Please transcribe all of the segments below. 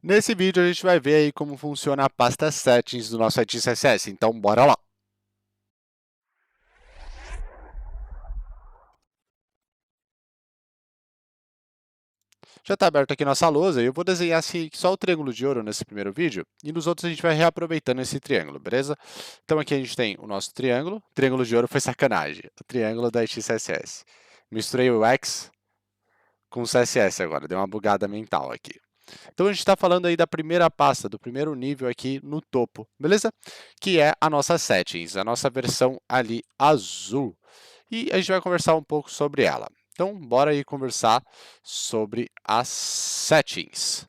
Nesse vídeo a gente vai ver aí como funciona a pasta Settings do nosso IT CSS, então bora lá! Já está aberto aqui nossa lousa e eu vou desenhar só o triângulo de ouro nesse primeiro vídeo e nos outros a gente vai reaproveitando esse triângulo, beleza? Então aqui a gente tem o nosso triângulo de ouro foi sacanagem, o triângulo da IT CSS. Misturei o X com o CSS agora, deu uma bugada mental aqui. Então a gente está falando aí da primeira pasta, do primeiro nível aqui no topo, beleza? Que é a nossa Settings, a nossa versão ali azul. E a gente vai conversar um pouco sobre ela. Então, bora aí conversar sobre as Settings.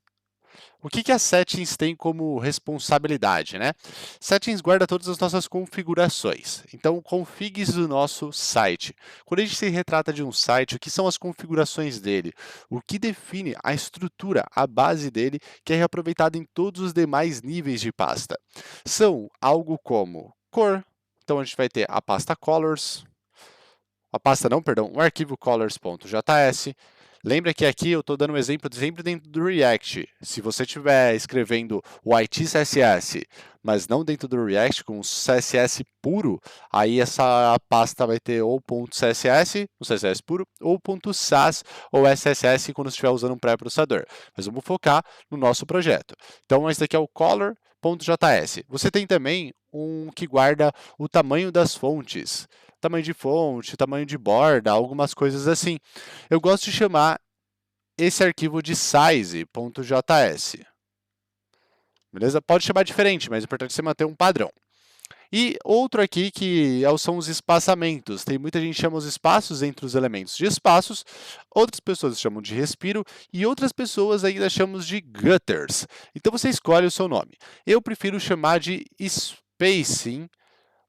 O que as Settings têm como responsabilidade, né? Settings guarda todas as nossas configurações. Então, configs do nosso site. Quando a gente se retrata de um site, o que são as configurações dele? O que define a estrutura, a base dele, que é reaproveitada em todos os demais níveis de pasta? São algo como cor. Então, a gente vai ter a pasta colors, o arquivo colors.js. Lembra que aqui eu estou dando um exemplo sempre dentro do React. Se você estiver escrevendo o IT CSS, mas não dentro do React, com CSS puro, aí essa pasta vai ter ou .css, o CSS puro, ou .sas ou SSS quando estiver usando um pré-processador. Mas vamos focar no nosso projeto. Então, esse daqui é o color.js. Você tem também um que guarda o tamanho das fontes. Tamanho de fonte, tamanho de borda, algumas coisas assim. Eu gosto de chamar esse arquivo de size.js. Beleza? Pode chamar diferente, mas é importante você manter um padrão. E outro aqui que são os espaçamentos. Tem muita gente que chama os espaços entre os elementos de espaços, outras pessoas chamam de respiro e outras pessoas ainda chamam de gutters. Então você escolhe o seu nome. Eu prefiro chamar de spacing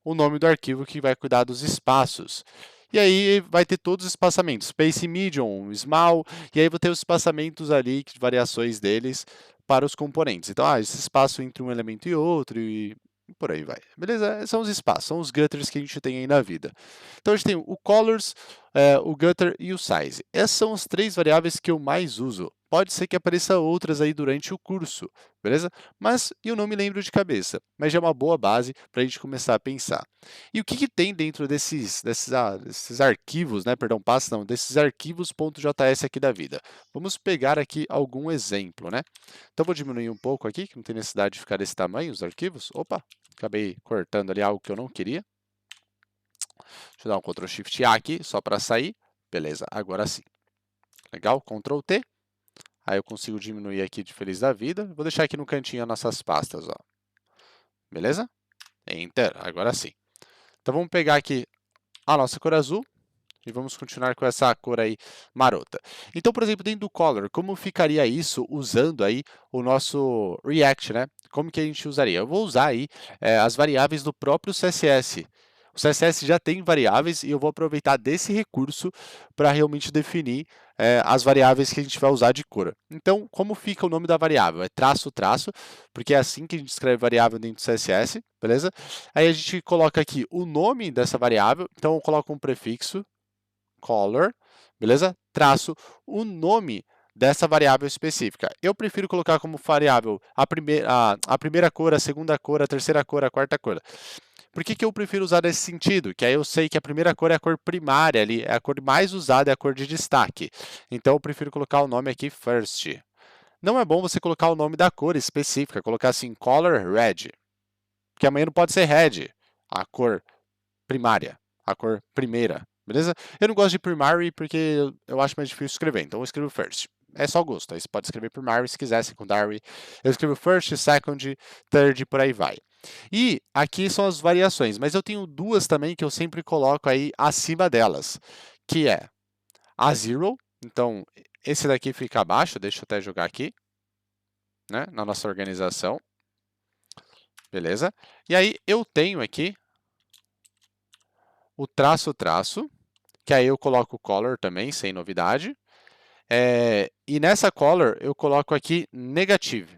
o nome do arquivo que vai cuidar dos espaços. E aí vai ter todos os espaçamentos, space medium, small, e aí vou ter os espaçamentos ali, variações deles para os componentes. Então, esse espaço entre um elemento e outro, e por aí vai. Beleza? São os espaços, são os gutters que a gente tem aí na vida. Então, a gente tem o colors, o gutter e o size. Essas são as três variáveis que eu mais uso. Pode ser que apareça outras aí durante o curso, beleza? Mas eu não me lembro de cabeça, mas já é uma boa base para a gente começar a pensar. E o que tem dentro desses arquivos, né? Perdão, passa não, desses arquivos.js aqui da vida? Vamos pegar aqui algum exemplo, né? Então vou diminuir um pouco aqui, que não tem necessidade de ficar desse tamanho, os arquivos. Opa, acabei cortando ali algo que eu não queria. Deixa eu dar um Ctrl Shift A aqui, só para sair. Beleza, agora sim. Legal, Ctrl T. Aí eu consigo diminuir aqui de feliz da vida. Vou deixar aqui no cantinho as nossas pastas, ó. Beleza? Enter, agora sim. Então vamos pegar aqui a nossa cor azul e vamos continuar com essa cor aí marota. Então, por exemplo, dentro do color, como ficaria isso usando aí o nosso React, né? Como que a gente usaria? Eu vou usar aí as variáveis do próprio CSS. O CSS já tem variáveis e eu vou aproveitar desse recurso para realmente definir as variáveis que a gente vai usar de cor. Então, como fica o nome da variável? É traço, traço, porque é assim que a gente escreve variável dentro do CSS, beleza? Aí a gente coloca aqui o nome dessa variável, então eu coloco um prefixo, color, beleza? Traço o nome dessa variável específica. Eu prefiro colocar como variável a primeira cor, a segunda cor, a terceira cor, a quarta cor. Por que eu prefiro usar nesse sentido? Que aí eu sei que a primeira cor é a cor primária ali, é a cor mais usada, é a cor de destaque. Então eu prefiro colocar o nome aqui first. Não é bom você colocar o nome da cor específica, colocar assim color red, porque amanhã não pode ser red, a cor primária, a cor primeira, beleza? Eu não gosto de primary porque eu acho mais difícil escrever, então eu escrevo first. É só gosto, aí você pode escrever primary se quiser, secondary. Eu escrevo first, second, third, por aí vai. E aqui são as variações, mas eu tenho duas também que eu sempre coloco aí acima delas, que é a zero, então esse daqui fica abaixo, deixa eu até jogar aqui, né, na nossa organização, beleza? E aí eu tenho aqui o traço, traço, que aí eu coloco o color também, sem novidade. E nessa color eu coloco aqui negative.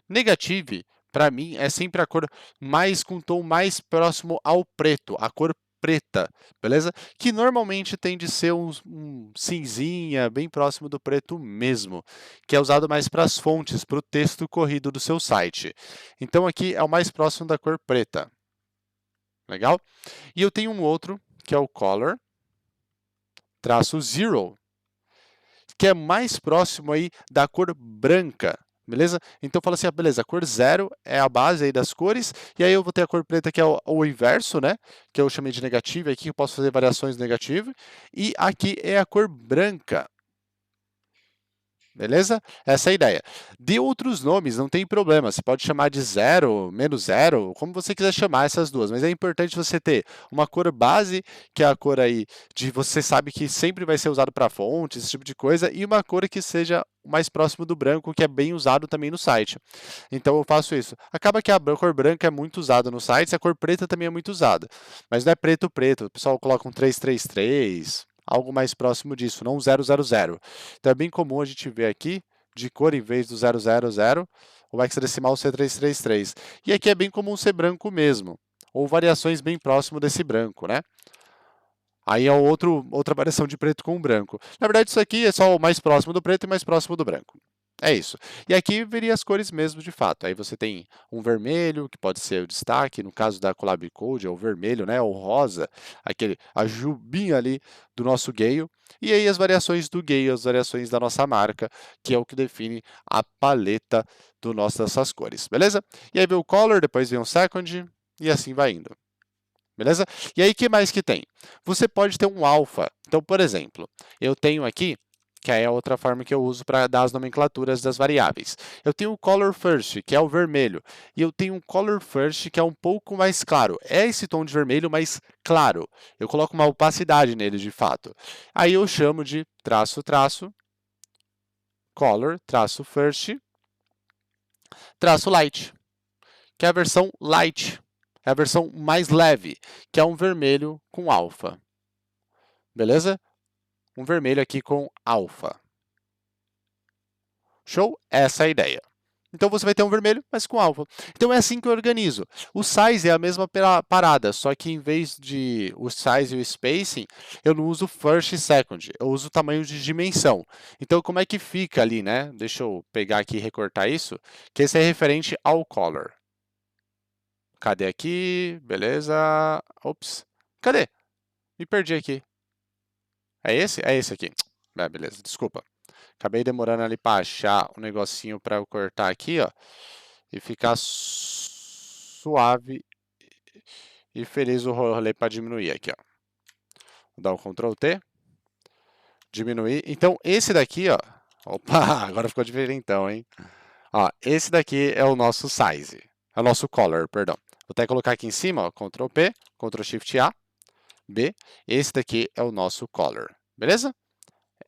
Negative, para mim, é sempre a cor mais com tom mais próximo ao preto, a cor preta, beleza? Que normalmente tende a ser um cinzinha, bem próximo do preto mesmo, que é usado mais para as fontes, para o texto corrido do seu site. Então aqui é o mais próximo da cor preta. Legal? E eu tenho um outro, que é o color, traço zero, que é mais próximo aí da cor branca, beleza? Então fala assim, beleza, a cor zero é a base aí das cores, e aí eu vou ter a cor preta que é o inverso, né? Que eu chamei de negativo, aqui eu posso fazer variações negativas, e aqui é a cor branca. Beleza? Essa é a ideia. De outros nomes, não tem problema. Você pode chamar de zero, menos zero, como você quiser chamar essas duas. Mas é importante você ter uma cor base, que é a cor aí de você sabe que sempre vai ser usado para fontes, esse tipo de coisa, e uma cor que seja o mais próximo do branco, que é bem usado também no site. Então eu faço isso. Acaba que a cor branca é muito usada no site, a cor preta também é muito usada. Mas não é preto preto. O pessoal coloca um 333, algo mais próximo disso, não 000. Então é bem comum a gente ver aqui, de cor em vez do 000, o hexadecimal ser 333. E aqui é bem comum ser branco mesmo, ou variações bem próximo desse branco, né? Aí é outra variação de preto com branco. Na verdade, isso aqui é só o mais próximo do preto e mais próximo do branco. É isso. E aqui veria as cores mesmo de fato. Aí você tem um vermelho, que pode ser o destaque, no caso da Collab Code, é o vermelho, né? O rosa, a jubinha ali do nosso Gale. E aí as variações do Gale, as variações da nossa marca, que é o que define a paleta dessas cores, beleza? E aí vem o color, depois vem o second, e assim vai indo. Beleza? E aí, o que mais que tem? Você pode ter um alfa. Então, por exemplo, eu tenho aqui, que é a outra forma que eu uso para dar as nomenclaturas das variáveis. Eu tenho o color first, que é o vermelho, e eu tenho um color first, que é um pouco mais claro. É esse tom de vermelho mais claro. Eu coloco uma opacidade nele, de fato. Aí eu chamo de traço, traço, color, traço first, traço light, que é a versão light. É a versão mais leve, que é um vermelho com alfa. Beleza? Um vermelho aqui com alfa. Show? Essa é a ideia. Então você vai ter um vermelho, mas com alfa. Então é assim que eu organizo. O size é a mesma parada, só que em vez de o size e o spacing, eu não uso first e second, eu uso o tamanho de dimensão. Então como é que fica ali, né? Deixa eu pegar aqui e recortar isso, que esse é referente ao color. Cadê aqui? Beleza. Ops. Cadê? Me perdi aqui. É esse? É esse aqui. Beleza, desculpa. Acabei demorando ali para achar um negocinho para eu cortar aqui, ó. E ficar suave e feliz o rolê para diminuir aqui, ó. Vou dar o Ctrl T. Diminuir. Então, esse daqui, ó. Opa, agora ficou diferentão, hein? Ó, esse daqui é o nosso size. É o nosso color, perdão. Vou até colocar aqui em cima, ó. Ctrl P, Ctrl Shift A, B. Esse daqui é o nosso color. Beleza?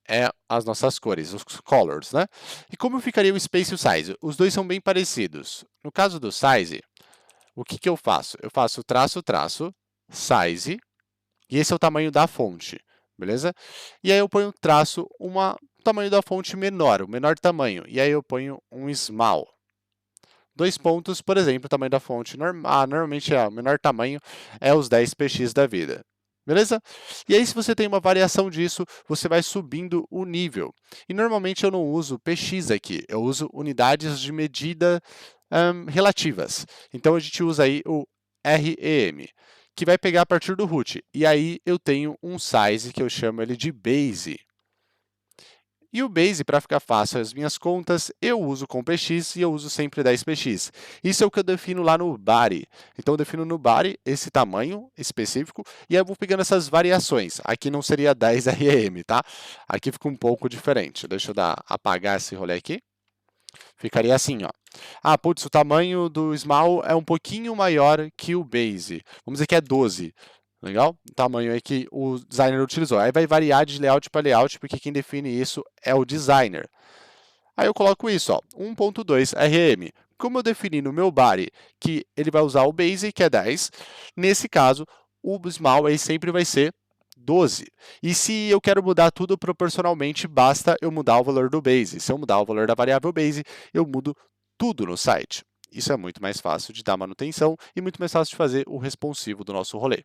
É as nossas cores, os colors, né? E como ficaria o space e o size? Os dois são bem parecidos. No caso do size, o que eu faço? Eu faço traço, traço, size, e esse é o tamanho da fonte, beleza? E aí eu ponho traço, tamanho da fonte menor, o menor tamanho, e aí eu ponho um small. 2 pontos, por exemplo, o tamanho da fonte normalmente o menor tamanho é os 10px da vida. Beleza? E aí, se você tem uma variação disso, você vai subindo o nível. E normalmente eu não uso px aqui, eu uso unidades de medida relativas. Então a gente usa aí o REM, que vai pegar a partir do root. E aí eu tenho um size que eu chamo ele de base. E o base, para ficar fácil as minhas contas, eu uso com px e eu uso sempre 10px. Isso é o que eu defino lá no body. Então eu defino no body esse tamanho específico e aí eu vou pegando essas variações. Aqui não seria 10 rem, tá? Aqui fica um pouco diferente. Deixa eu apagar esse rolê aqui. Ficaria assim, ó. Ah, putz, o tamanho do small é um pouquinho maior que o base. Vamos dizer que é 12. Legal? O tamanho aí que o designer utilizou. Aí vai variar de layout para layout, porque quem define isso é o designer. Aí eu coloco isso, ó, 1.2 RM. Como eu defini no meu body que ele vai usar o base, que é 10, nesse caso, o small aí sempre vai ser 12. E se eu quero mudar tudo proporcionalmente, basta eu mudar o valor do base. Se eu mudar o valor da variável base, eu mudo tudo no site. Isso é muito mais fácil de dar manutenção e muito mais fácil de fazer o responsivo do nosso rolê.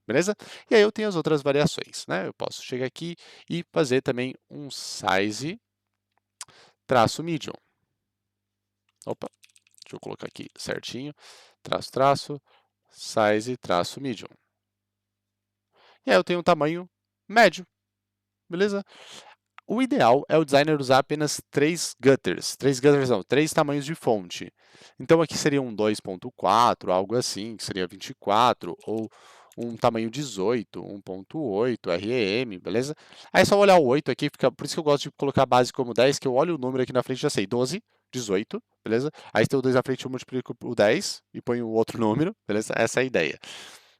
beleza? E aí eu tenho as outras variações, né? Eu posso chegar aqui e fazer também um size traço medium. Opa, deixa eu colocar aqui certinho, traço, traço, size, traço medium. E aí eu tenho um tamanho médio, beleza? O ideal é o designer usar apenas três gutters não, três tamanhos de fonte. Então aqui seria um 2.4, algo assim, que seria 24, ou um tamanho 18, 1.8, REM, beleza? Aí é só olhar o 8 aqui, por isso que eu gosto de colocar a base como 10, que eu olho o número aqui na frente e já sei, 12, 18, beleza? Aí se tem o 2 na frente, eu multiplico o 10 e ponho o outro número, beleza? Essa é a ideia.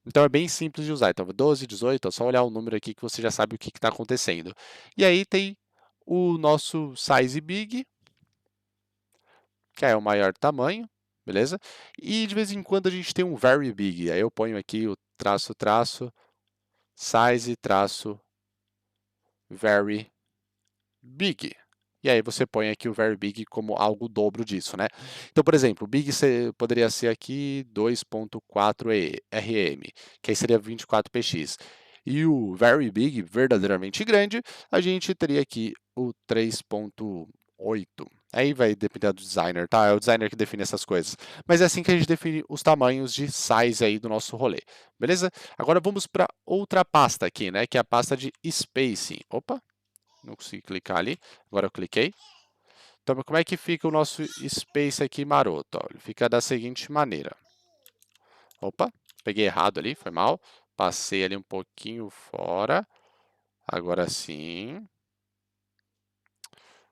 Então é bem simples de usar. Então 12, 18, é só olhar o número aqui que você já sabe o que está acontecendo. E aí tem o nosso size big, que é o maior tamanho, beleza? E de vez em quando a gente tem um very big. Aí eu ponho aqui o traço, traço, size, traço, very big. E aí você põe aqui o very big como algo dobro disso, né? Então, por exemplo, o big poderia ser aqui 2.4 RM, que aí seria 24px. E o very big, verdadeiramente grande, a gente teria aqui o 3.8. Aí vai depender do designer, tá? É o designer que define essas coisas. Mas é assim que a gente define os tamanhos de size aí do nosso rolê, beleza? Agora vamos para outra pasta aqui, né? Que é a pasta de spacing. Opa! Não consegui clicar ali, agora eu cliquei. Então, como é que fica o nosso space aqui maroto? Ó, ele fica da seguinte maneira. Opa, peguei errado ali, foi mal. Passei ali um pouquinho fora. Agora sim.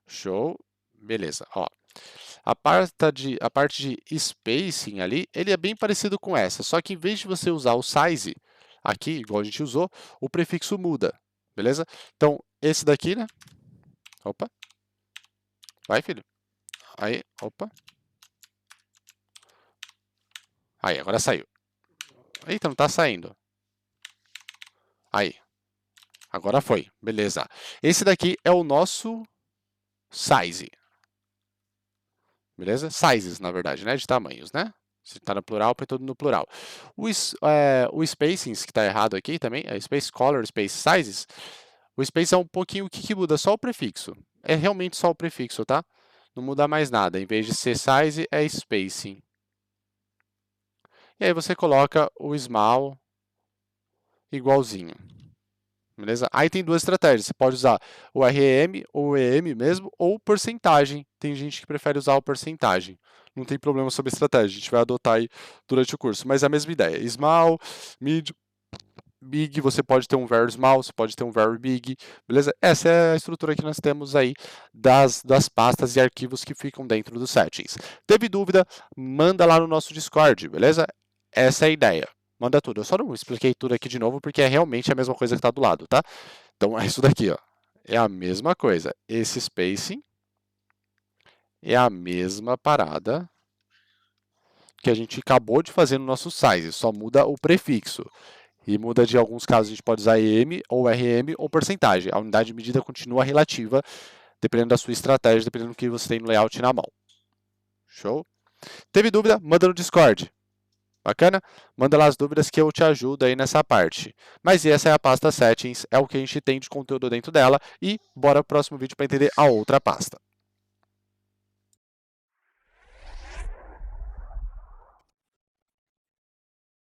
Show. Beleza, ó. A parte de spacing ali, ele é bem parecido com essa, só que em vez de você usar o size aqui, igual a gente usou, o prefixo muda, beleza? Então, esse daqui, né? Opa. Vai, filho. Aí, opa. Aí, agora saiu. Eita, não tá saindo. Aí. Agora foi. Beleza. Esse daqui é o nosso size. Beleza? Sizes, na verdade, né? De tamanhos, né? Se tá no plural, põe tudo no plural. O spacings, que tá errado aqui também, é space color, space sizes. O space é um pouquinho o que muda, só o prefixo. É realmente só o prefixo, tá? Não muda mais nada. Em vez de ser size, é spacing. E aí você coloca o small igualzinho. Beleza? Aí tem duas estratégias. Você pode usar o RM ou o EM mesmo, ou porcentagem. Tem gente que prefere usar o porcentagem. Não tem problema sobre a estratégia. A gente vai adotar aí durante o curso. Mas é a mesma ideia. Small, mid, big, você pode ter um very small, você pode ter um very big. Beleza? Essa é a estrutura que nós temos aí das pastas e arquivos que ficam dentro dos settings. Teve dúvida? Manda lá no nosso Discord, beleza? Essa é a ideia. Manda tudo. Eu só não expliquei tudo aqui de novo porque é realmente a mesma coisa que está do lado, tá? Então é isso daqui, ó. É a mesma coisa. Esse spacing é a mesma parada que a gente acabou de fazer no nosso size, só muda o prefixo. E muda de alguns casos, a gente pode usar EM ou RM ou porcentagem. A unidade de medida continua relativa, dependendo da sua estratégia, dependendo do que você tem no layout na mão. Show? Teve dúvida? Manda no Discord. Bacana? Manda lá as dúvidas que eu te ajudo aí nessa parte. Mas essa é a pasta Settings, é o que a gente tem de conteúdo dentro dela. E bora pro próximo vídeo para entender a outra pasta.